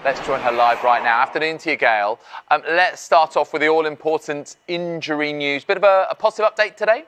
Let's join her live right now. Afternoon to you, Gail. Let's start off with the all-important injury news. Bit of a positive update today?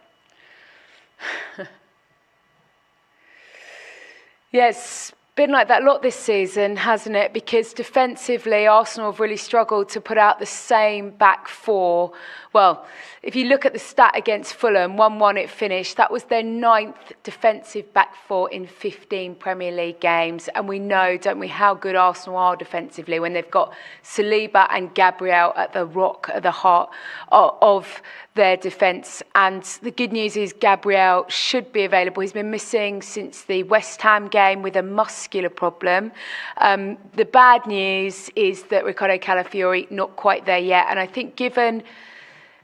Yes. Been like that a lot this season, hasn't it? Because defensively, Arsenal have really struggled to put out the same back four. Well, if you look at the stat against Fulham, 1-1 it finished. That was their 9th defensive back four in 15 Premier League games. And we know, don't we, how good Arsenal are defensively when they've got Saliba and Gabriel at the rock, at the heart of their defence. And the good news is Gabriel should be available. He's been missing since the West Ham game with a muscular problem. The bad news is that Ricardo Calafiori not quite there yet. And I think given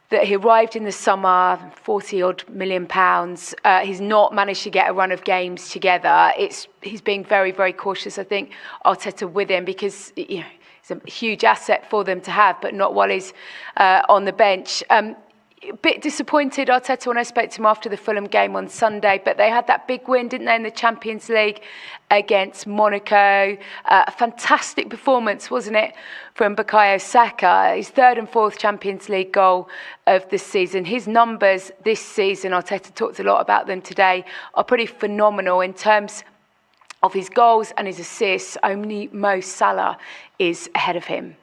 that he arrived in the summer, £40-odd million, he's not managed to get a run of games together. He's being very, very cautious, I think, Arteta with him, because he's a huge asset for them to have, but not while he's on the bench. A bit disappointed, Arteta, when I spoke to him after the Fulham game on Sunday, but they had that big win, didn't they, in the Champions League against Monaco. A fantastic performance, wasn't it, from Bukayo Saka, his 3rd and 4th Champions League goal of the season. His numbers this season, Arteta talked a lot about them today, are pretty phenomenal in terms of his goals and his assists. Only Mo Salah is ahead of him.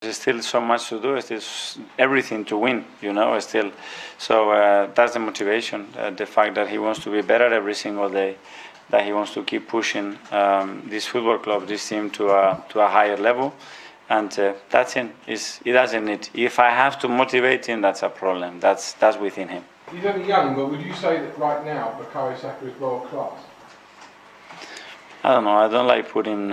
There's still so much to do. There's everything to win, still. So that's the motivation, the fact that he wants to be better every single day, that he wants to keep pushing this football club, this team to a higher level. And that's it. He doesn't need. If I have to motivate him, that's a problem. That's within him. He's only young, but would you say that right now Bukayo Saka is world class? I don't know. I don't like putting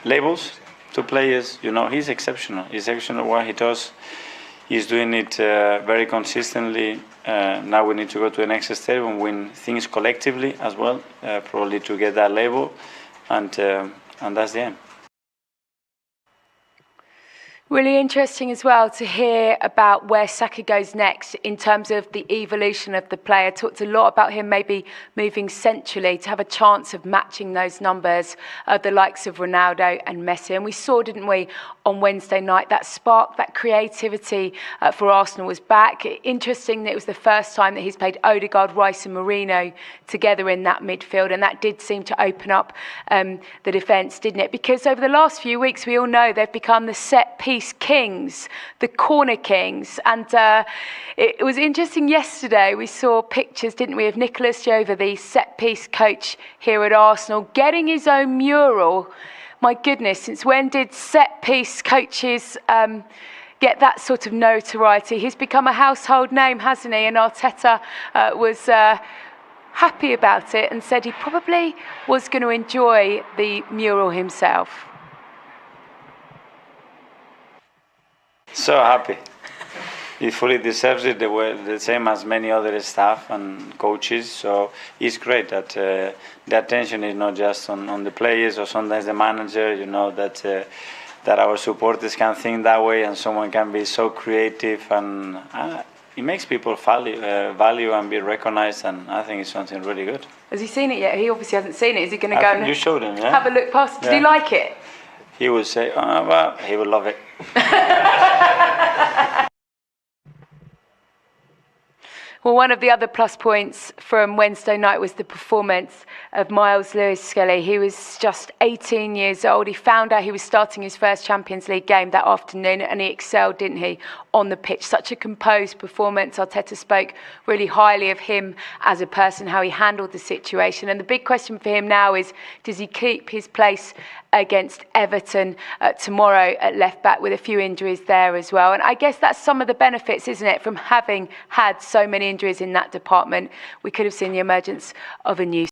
labels to players. He's exceptional. He's exceptional what he does. He's doing it very consistently. Now we need to go to the next step and win things collectively as well, probably to get that label, and that's the aim. Really interesting as well to hear about where Saka goes next in terms of the evolution of the player. Talked a lot about him maybe moving centrally to have a chance of matching those numbers of the likes of Ronaldo and Messi. And we saw, didn't we, on Wednesday night, that spark, that creativity for Arsenal was back. Interesting that it was the first time that he's played Odegaard, Rice and Mourinho together in that midfield. And that did seem to open up the defence, didn't it? Because over the last few weeks, we all know they've become the set-piece kings, the corner kings. And it was interesting yesterday, we saw pictures, didn't we, of Nicolas Jova, the set-piece coach here at Arsenal, getting his own mural. My goodness, since when did set-piece coaches get that sort of notoriety? He's become a household name, hasn't he? And Arteta was happy about it and said he probably was going to enjoy the mural himself. So happy. He fully deserves it, the same as many other staff and coaches. So it's great that the attention is not just on the players or sometimes the manager. That our supporters can think that way and someone can be so creative, and it makes people value and be recognized. And I think it's something really good. Has he seen it yet? He obviously hasn't seen it. Is he going to go and you showed him, yeah? Have a look past? Did he like it? He would say, "Oh, well, he would love it." Well, one of the other plus points from Wednesday night was the performance of Miles Lewis-Skelly. He was just 18 years old. He found out he was starting his first Champions League game that afternoon, and he excelled, didn't he, on the pitch. Such a composed performance. Arteta spoke really highly of him as a person, how he handled the situation. And the big question for him now is, does he keep his place against Everton tomorrow at left-back, with a few injuries there as well? And I guess that's some of the benefits, isn't it, from having had so many injuries in that department. We could have seen the emergence of a new